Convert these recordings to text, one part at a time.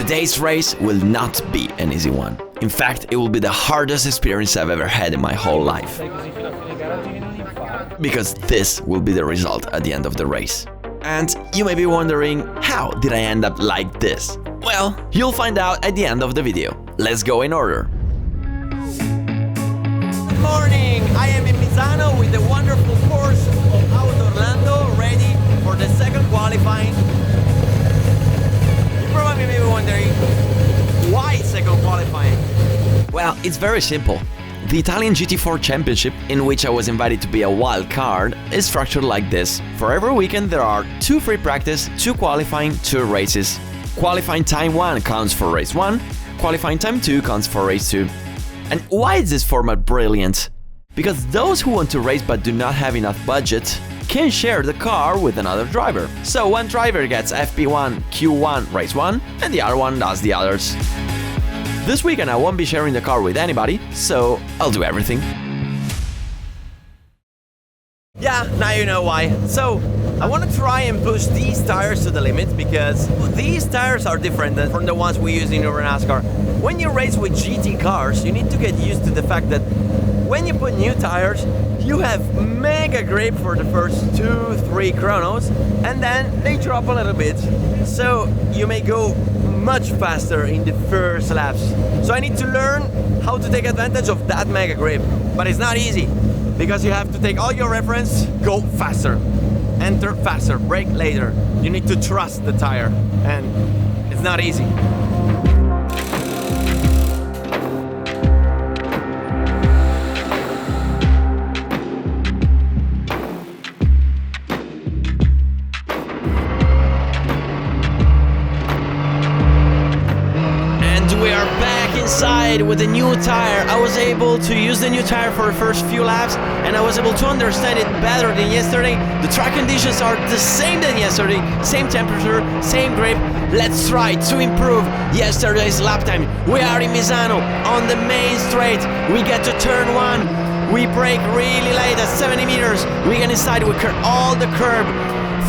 Today's race will not be an easy one. In fact, it will be the hardest experience I've ever had in my whole life. Because this will be the result at the end of the race. And you may be wondering, how did I end up like this? Well, you'll find out at the end of the video. Let's go in order. Good morning! I am in Misano with the wonderful Porsche of Autorlando, ready for the second qualifying. You probably may be wondering, why second qualifying? Well, it's very simple. The Italian GT4 Championship, in which I was invited to be a wild card, is structured like this. For every weekend there are 2 free practice, 2 qualifying, 2 races. Qualifying time 1 counts for race 1, qualifying time 2 counts for race 2. And why is this format brilliant? Because those who want to race but do not have enough budget can share the car with another driver. So one driver gets FP1, Q1, race 1, and the other one does the others. This weekend I won't be sharing the car with anybody, so I'll do everything. Yeah, now you know why. So, I want to try and push these tires to the limit because these tires are different from the ones we use in our Naska. When you race with GT cars, you need to get used to the fact that when you put new tires, you have mega grip for the first 2-3 chronos, and then they drop a little bit. So, you may go much faster in the first laps. So I need to learn how to take advantage of that mega grip. But it's not easy, because you have to take all your reference, go faster, enter faster, brake later. You need to trust the tire, and it's not easy. Inside with the new tire. I was able to use the new tire for the first few laps, and I was able to understand it better than yesterday. The track conditions are the same than yesterday, same temperature, same grip. Let's try to improve yesterday's lap time. We are in Misano on the main straight. We get to turn 1. We brake really late at 70 meters. We get inside, we cut all the curb.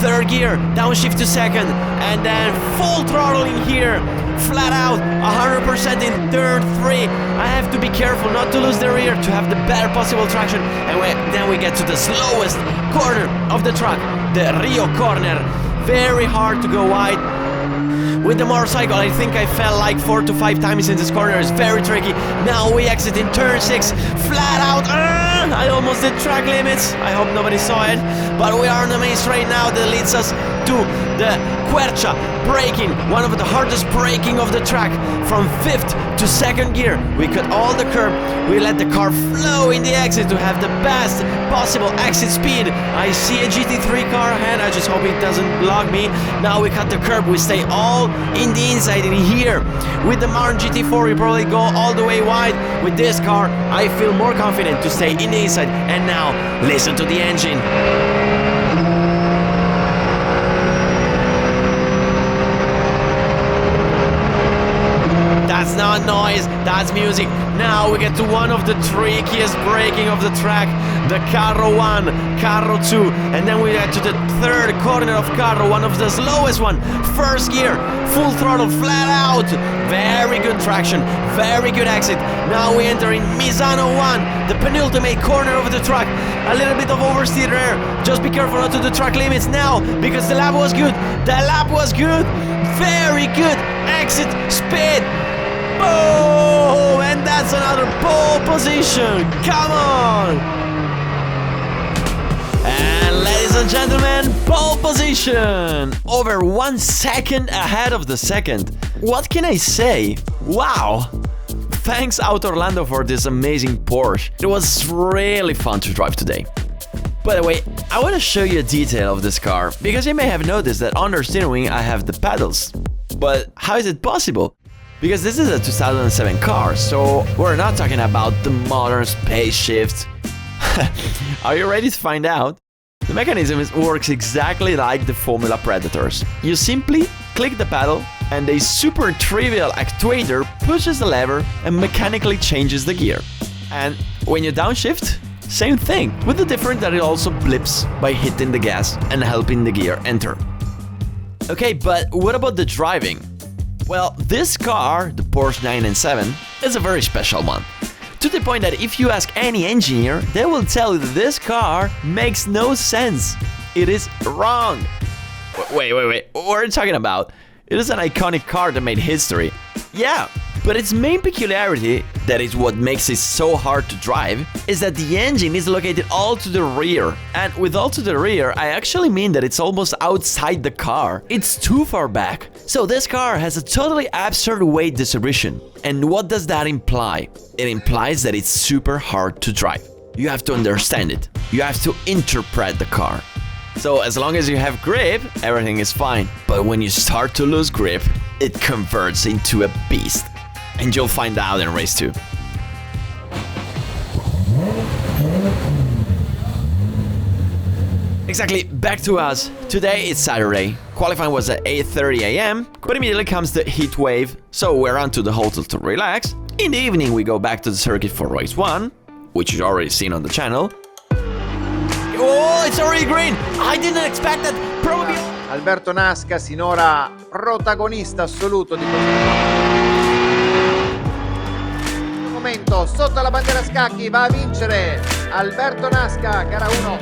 Third gear, downshift to second, and then full throttle in here. Flat out, 100% in turn 3. I have to be careful not to lose the rear to have the better possible traction. And then we get to the slowest corner of the track, the Rio corner. Very hard to go wide. With the motorcycle, I think I fell like 4 to 5 times in this corner. It's very tricky. Now we exit in turn 6, flat out. I almost did track limits. I hope nobody saw it. But we are on the main straight now that leads us to the Quercia braking, one of the hardest braking of the track. From 5th to 2nd gear, we cut all the curb. We let the car flow in the exit to have the best possible exit speed. I see a GT3 car ahead. I just hope it doesn't block me. Now we cut the curb. We stay all in the inside in here. With the Martin GT4, we probably go all the way wide. With this car, I feel more confident to stay in the inside. And now, listen to the engine. That's not noise, that's music. Now we get to one of the trickiest braking of the track, the Carro 1, Carro 2, and then we get to the third corner of Carro, one of the slowest one. First gear, full throttle, flat out. Very good traction, very good exit. Now we enter in Misano 1, the penultimate corner of the track. A little bit of oversteer there. Just be careful not to do track limits now, because the lap was good. The lap was good. Very good exit speed. Boom! And that's another pole position. Come on! And ladies and gentlemen, pole position! Over 1 second ahead of the second. What can I say? Wow! Thanks Autorlando for this amazing Porsche. It was really fun to drive today. By the way, I want to show you a detail of this car, because you may have noticed that under steering wheel I have the pedals. But how is it possible? Because this is a 2007 car, so we're not talking about the modern space shift. Are you ready to find out? The mechanism works exactly like the Formula Predators. You simply click the pedal and a super trivial actuator pushes the lever and mechanically changes the gear. And when you downshift, same thing, with the difference that it also blips by hitting the gas and helping the gear enter. Okay, but what about the driving? Well, this car, the Porsche 997, is a very special one. To the point that if you ask any engineer, they will tell you that this car makes no sense. It is wrong. Wait, what are you talking about? It is an iconic car that made history. Yeah, but its main peculiarity, that is what makes it so hard to drive, is that the engine is located all to the rear. And with all to the rear, I actually mean that it's almost outside the car. It's too far back. So this car has a totally absurd weight distribution. And what does that imply? It implies that it's super hard to drive. You have to understand it. You have to interpret the car. So as long as you have grip, everything is fine. But when you start to lose grip, it converts into a beast. And you'll find out in race 2. Exactly, back to us. Today it's Saturday. Qualifying was at 8:30 a.m. But immediately comes the heat wave, so we're on to the hotel to relax. In the evening we go back to the circuit for race 1, which you've already seen on the channel. Oh, it's already green! I didn't expect that! Probably... Alberto Naska, sinora protagonista assoluto di questo momento, sotto la bandiera scacchi, va a vincere Alberto Naska, gara 1.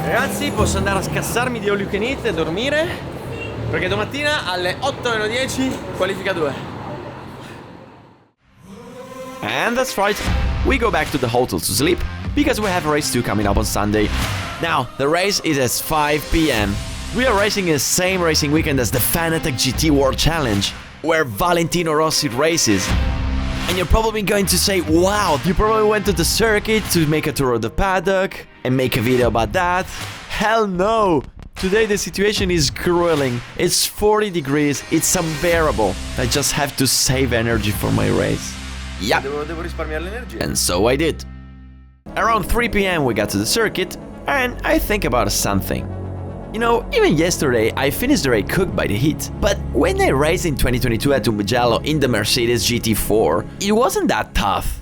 Ragazzi, posso andare a scassarmi di all you can eat e dormire, perché domattina alle 8:10 qualifica 2. And that's right, we go back to the hotel to sleep, because we have race 2 coming up on Sunday. Now, the race is at 5 p.m. We are racing in the same racing weekend as the Fanatec GT World Challenge, where Valentino Rossi races. And you're probably going to say, wow, you probably went to the circuit to make a tour of the paddock and make a video about that. Hell no! Today the situation is grueling. It's 40 degrees, it's unbearable. I just have to save energy for my race. Yeah. Devo risparmiare l'energia. And so I did. Around 3 p.m. we got to the circuit, and I think about something. You know, even yesterday I finished the race cooked by the heat. But when I raced in 2022 at Mugello in the Mercedes GT4, it wasn't that tough.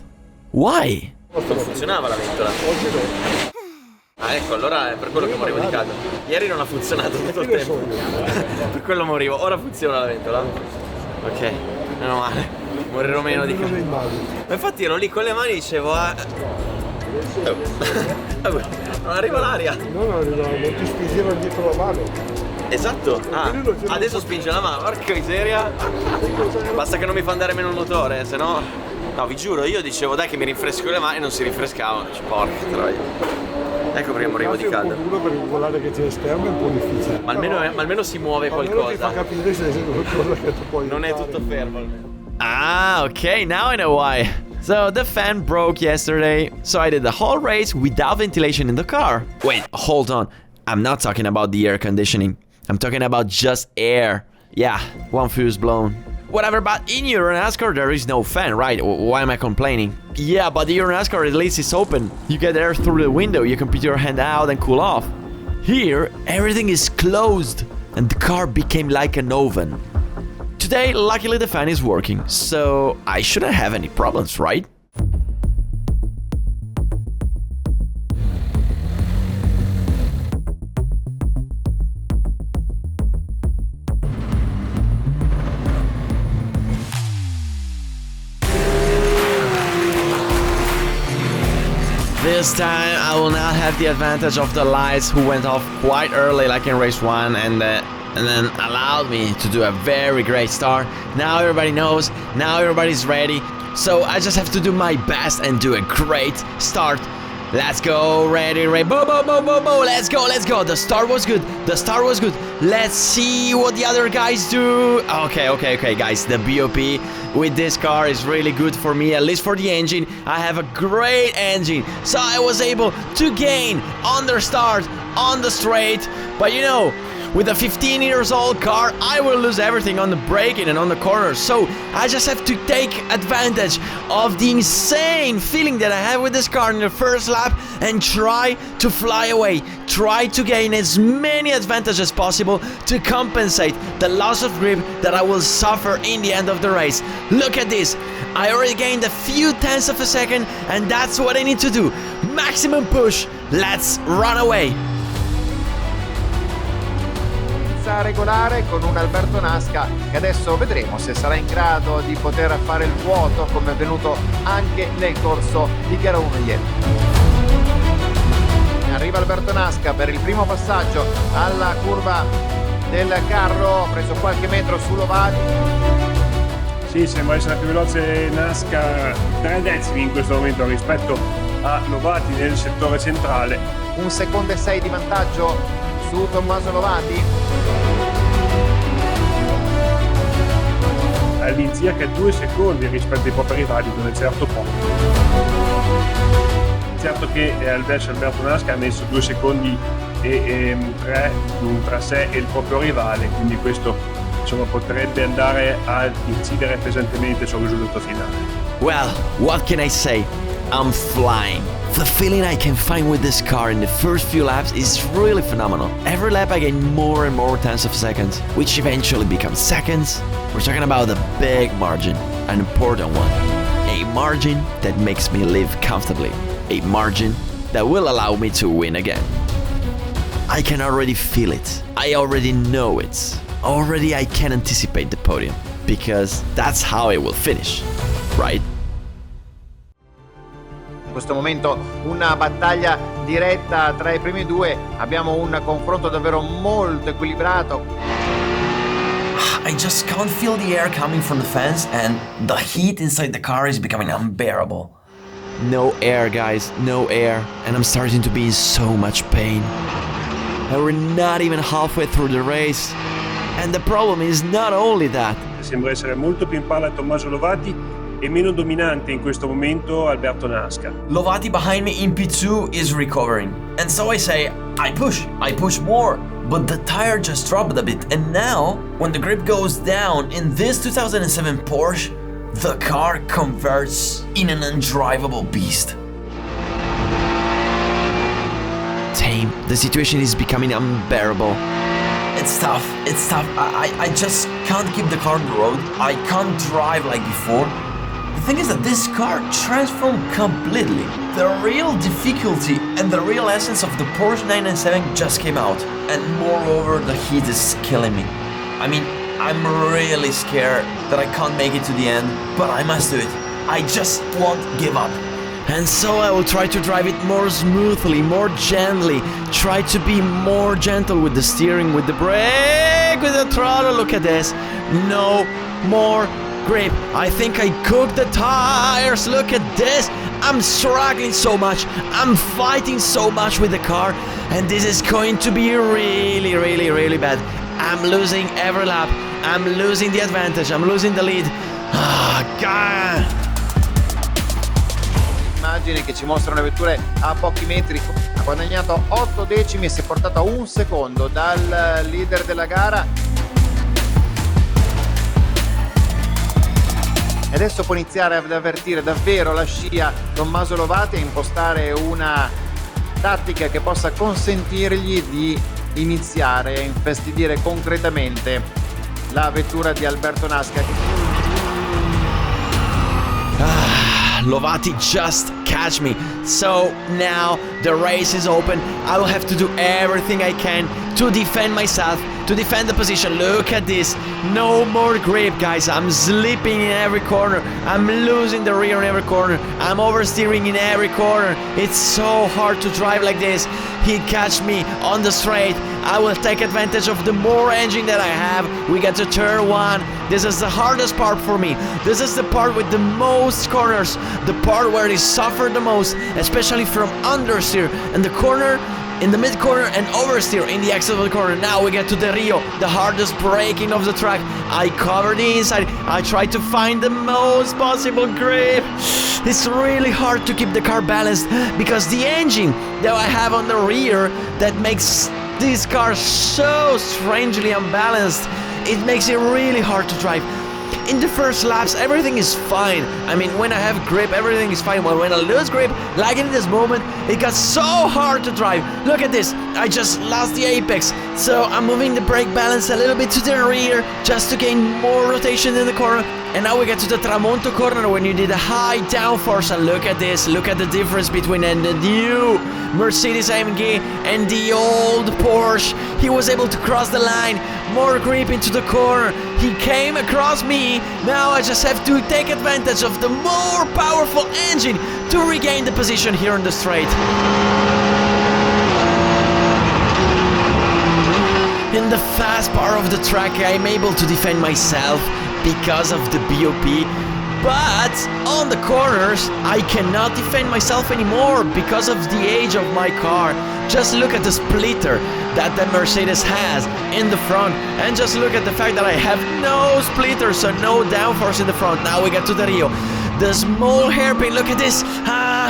Why? Non funzionava la ventola. Ah, ecco, allora è per quello che morivo di caldo. Ieri non ha funzionato tutto il tempo. Per quello morivo. Ora funziona la ventola. Ok, meno male. Morirò meno di caldo. Ma infatti ero lì con le mani e dicevo... non arriva l'aria. No, non ti spingeva dietro la mano. Esatto. Ah, adesso spinge la mano, porca miseria. Basta che non mi fa andare meno il motore, se no... No, vi giuro, io dicevo dai che mi rinfresco le mani e non si rinfrescavano. Porca troia. Ecco perché morivo di caldo. Uno per regolare che c'è esterno è un po' difficile. Ma almeno si muove qualcosa. Ti fa capire se è qualcosa che tu puoi non è tutto fermo almeno. Ah, okay, now I know why. So the fan broke yesterday, so I did the whole race without ventilation in the car. Wait, hold on. I'm not talking about the air conditioning. I'm talking about just air. Yeah, one fuse blown. Whatever, but in your NASCAR there is no fan, right? Why am I complaining? Yeah, but your NASCAR at least is open. You get air through the window, you can put your hand out and cool off. Here, everything is closed, and the car became like an oven. Today, luckily the fan is working, so I shouldn't have any problems, right? This time I will not have the advantage of the lights who went off quite early like in race 1 and then allowed me to do a very great start. Now everybody knows, now everybody's ready, so I just have to do my best and do a great start. Let's go, ready, boom, boom, boom, boom, boom, let's go. The start was good, Let's see what the other guys do. Okay, guys, the BOP with this car is really good for me, at least for the engine. I have a great engine, so I was able to gain on the start, on the straight, but you know, with a 15 years old car, I will lose everything on the braking and on the corners. So I just have to take advantage of the insane feeling that I have with this car in the first lap and try to fly away. Try to gain as many advantages as possible to compensate the loss of grip that I will suffer in the end of the race. Look at this. I already gained a few tenths of a second, and that's what I need to do. Maximum push. Let's run away. gara regolare con un Alberto Naska che adesso vedremo se sarà in grado di poter fare il vuoto come è avvenuto anche nel corso di gara 1 ieri. Arriva Alberto Naska per il primo passaggio alla curva del carro, preso qualche metro su Lovati. Sì, sembra essere più veloce Naska 3 decimi in questo momento rispetto a Lovati nel settore centrale. 1,6 secondi di vantaggio su Tommaso Lovati. All'incirca 2 secondi rispetto ai propri rivali, non è certo poco. Certo che Alberto Naska ha messo 2 secondi e 3 tra sé e il proprio rivale, quindi questo insomma potrebbe andare a incidere pesantemente sul risultato finale. Well, what can I say? I'm flying. The feeling I can find with this car in the first few laps is really phenomenal. Every lap I gain more and more tenths of seconds, which eventually becomes seconds. We're talking about a big margin, an important one. A margin that makes me live comfortably. A margin that will allow me to win again. I can already feel it. I already know it. Already I can anticipate the podium, because that's how it will finish, right? In questo momento una battaglia diretta tra i primi due, abbiamo un confronto davvero molto equilibrato. I just can't feel the air coming from the fans, and the heat inside the car is becoming unbearable. No air, guys, no air, and I'm starting to be in so much pain. And we're not even halfway through the race. And the problem is not only that. Sembra essere molto più in palla Tommaso Lovati e meno dominante in questo momento Alberto Naska. Lovati behind me in P2 is recovering, and so I say, I push more, but the tire just dropped a bit, and now, when the grip goes down in this 2007 Porsche, the car converts in an undrivable beast. Tame, the situation is becoming unbearable. It's tough. I just can't keep the car on the road. I can't drive like before. The thing is that this car transformed completely. The real difficulty and the real essence of the Porsche 997 just came out. And moreover, the heat is killing me. I mean, I'm really scared that I can't make it to the end, but I must do it. I just won't give up. And so I will try to drive it more smoothly, more gently, try to be more gentle with the steering, with the brake, with the throttle. Look at this. No more grip. I think I cooked the tires. Look at this. I'm struggling so much. I'm fighting so much with the car, and this is going to be really, really, really bad. I'm losing every lap. I'm losing the advantage. I'm losing the lead. Ah, God. Immagini che ci mostrano le vetture a pochi metri. Ha guadagnato 8 decimi e si è portato a 1 secondo dal leader della gara. E adesso può iniziare ad avvertire davvero la scia Tommaso Lovati e impostare una tattica che possa consentirgli di iniziare a infastidire concretamente la vettura di Alberto Naska. Lovati just catch me. So now the race is open. I will have to do everything I can to defend myself, to defend the position. Look at this. No more grip, guys. I'm slipping in every corner. I'm losing the rear in every corner. I'm oversteering in every corner. It's so hard to drive like this. He catch me on the straight. I will take advantage of the more engine that I have. We get to turn 1. This is the hardest part for me. This is the part with the most corners. The part where it suffered the most, especially from understeer and the corner, in the mid corner, and oversteer in the exit of the corner. Now we get to the Rio, the hardest braking of the track. I cover the inside. I try to find the most possible grip. It's really hard to keep the car balanced because the engine that I have on the rear that makes this car so strangely unbalanced, it makes it really hard to drive. in the first laps, everything is fine. I mean, when I have grip, everything is fine. But when I lose grip, like in this moment, it got so hard to drive. Look at this. I just lost the apex. So I'm moving the brake balance a little bit to the rear just to gain more rotation in the corner. And now we get to the Tramonto corner when you did a high downforce. And look at this. Look at the difference between the new Mercedes AMG and the old Porsche. He was able to cross the line. More grip into the corner. He came across me. Now I just have to take advantage of the more powerful engine to regain the position here on the straight. In the fast part of the track, I'm able to defend myself because of the BOP. But on the corners, I cannot defend myself anymore because of the age of my car. Just look at the splitter that the Mercedes has in the front, and just look at the fact that I have no splitter, so no downforce in the front. Now we get to the Rio. The small hairpin, look at this.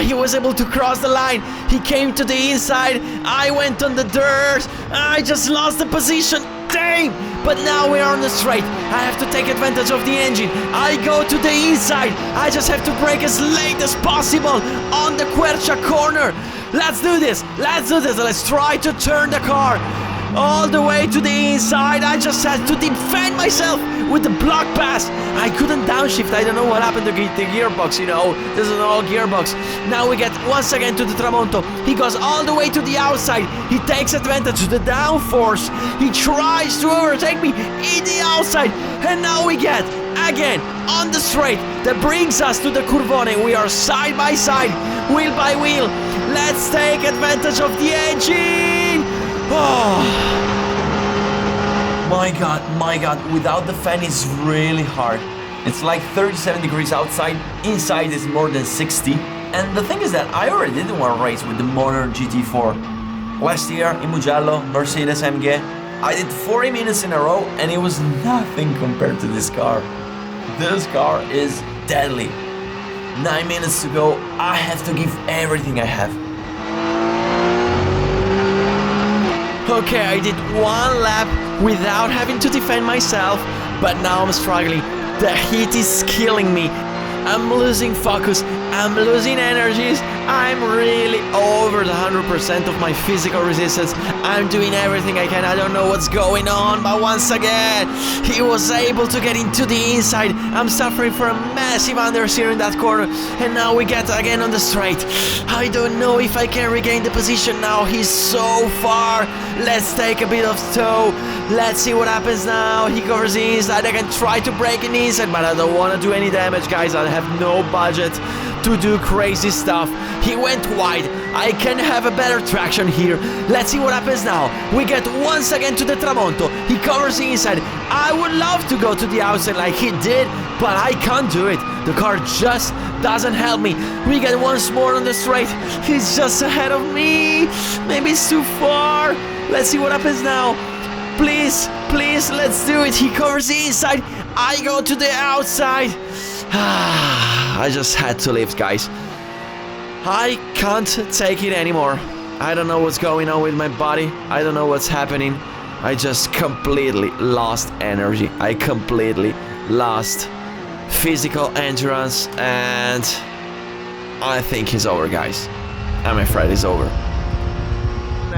He was able to cross the line. He came to the inside. I went on the dirt. I just lost the position. Dang! But now we are on the straight. I have to take advantage of the engine. I go to the inside. I just have to brake as late as possible on the Quercia corner. Let's do this. Let's do this. Let's try to turn the car all the way to the inside. I just had to defend myself with the block pass. I couldn't downshift. I don't know what happened to the gearbox, you know. This is an old gearbox. Now we get once again to the Tramonto. He goes all the way to the outside. He takes advantage of the downforce. He tries to overtake me in the outside. And now we get again on the straight that brings us to the Curvone. We are side by side, wheel by wheel. Let's take advantage of the engine. Oh. My god, without the fan it's really hard. It's like 37 degrees outside, inside is more than 60. And the thing is that I already did one race with the motor GT4. Last year in Mugello, Mercedes AMG. I did 40 minutes in a row and it was nothing compared to this car. This car is deadly. 9 minutes to go, I have to give everything I have. Okay, I did one lap without having to defend myself, but now I'm struggling. The heat is killing me. I'm losing focus, I'm losing energies, I'm really over the 100% of my physical resistance. I'm doing everything I can, I don't know what's going on, but once again, he was able to get into the inside. I'm suffering for a massive understeer in that corner, and now we get again on the straight. I don't know if I can regain the position now, he's so far. Let's take a bit of tow. Let's see what happens now. He covers the inside. I can try to break in the inside, but I don't want to do any damage, guys. I have no budget to do crazy stuff. He went wide. I can have a better traction here. Let's see what happens now. We get once again to the Tramonto. He covers the inside. I would love to go to the outside like he did, but I can't do it. The car just doesn't help me. We get once more on the straight. He's just ahead of me. Maybe it's too far. Let's see what happens now. Please, please, let's do it. He covers the inside. I go to the outside. I just had to lift, guys. I can't take it anymore. I don't know what's going on with my body. I don't know what's happening. I just completely lost energy. I completely lost physical endurance, and I think it's over, guys. I'm afraid it's over.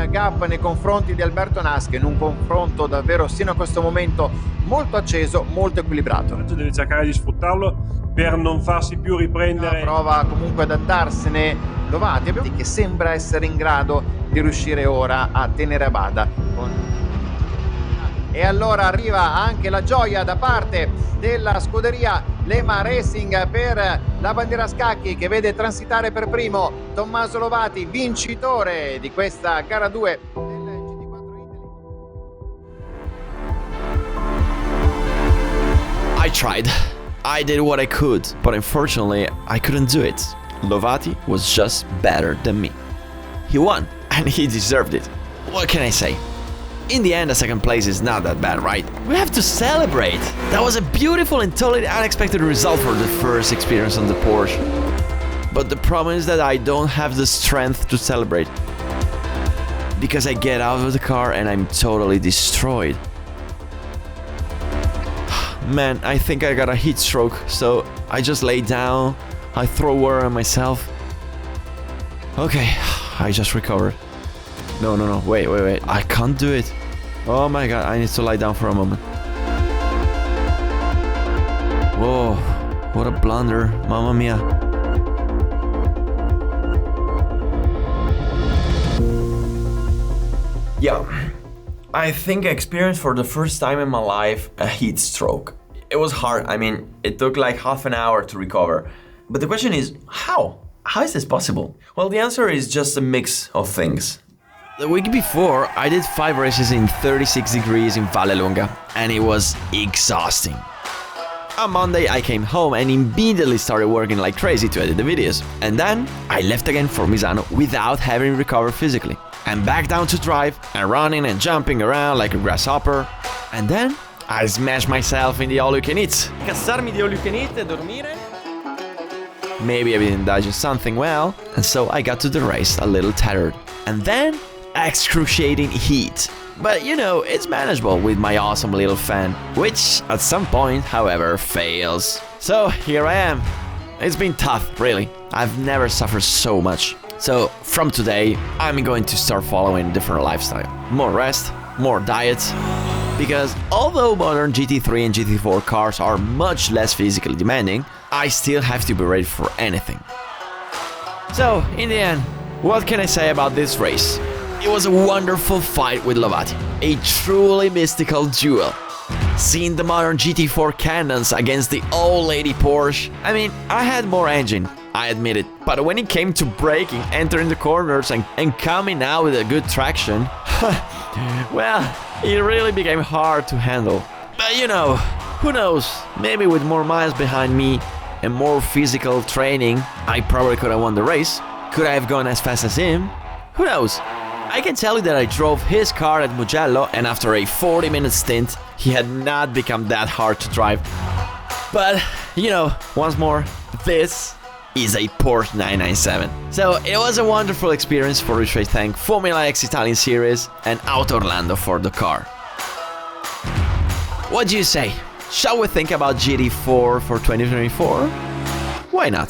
Gap nei confronti di Alberto Naska, in un confronto davvero sino a questo momento molto acceso, molto equilibrato. Deve cercare di sfruttarlo per non farsi più riprendere. Prova comunque ad andarsene Lovati, che sembra essere in grado di riuscire ora a tenere a bada. E allora arriva anche la gioia da parte della scuderia Lema Racing per la bandiera a scacchi, che vede transitare per primo Tommaso Lovati, vincitore di questa gara 2 del GT4 Italy. I tried. I did what I could, but unfortunately I couldn't do it. Lovati was just better than me. He won, and he deserved it. What can I say? In the end, a second place is not that bad, right? We have to celebrate! That was a beautiful and totally unexpected result for the first experience on the Porsche. But the problem is that I don't have the strength to celebrate. Because I get out of the car and I'm totally destroyed. Man, I think I got a heat stroke, so I just lay down, I throw water on myself. Okay, I just recovered. No, wait, I can't do it. Oh my god, I need to lie down for a moment. Whoa, what a blunder, mamma mia. Yeah, I think I experienced for the first time in my life a heat stroke. It was hard. I mean, it took like half an hour to recover. But the question is, how? How is this possible? Well, the answer is just a mix of things. The week before, I did 5 races in 36 degrees in Vallelunga, and it was exhausting. On Monday, I came home and immediately started working like crazy to edit the videos. And then, I left again for Misano without having recovered physically. And back down to drive, and running and jumping around like a grasshopper. And then, I smashed myself in the all-you-can-eat. Cazzarmi di all-you-can-eat e dormire. Maybe I didn't digest something well, and so I got to the race a little tattered. And then, excruciating heat. But you know, it's manageable with my awesome little fan, which at some point, however, fails. So here I am. It's been tough, really. I've never suffered so much. So from today, I'm going to start following a different lifestyle. More rest, more diet. Because although modern GT3 and GT4 cars are much less physically demanding, I still have to be ready for anything. So, in the end, what can I say about this race? It was a wonderful fight with Lovati, a truly mystical duel. Seeing the modern GT4 cannons against the old lady Porsche, I mean, I had more engine, I admit it, but when it came to braking, entering the corners and coming out with a good traction, well, it really became hard to handle. But you know, who knows, maybe with more miles behind me and more physical training, I probably could have won the race. Could I have gone as fast as him? Who knows? I can tell you that I drove his car at Mugello, and after a 40-minute stint, he had not become that hard to drive. But, you know, once more, this is a Porsche 997. So it was a wonderful experience, for which I thank Formula X Italian Series and Autorlando for the car. What do you say? Shall we think about GT4 for 2024? Why not?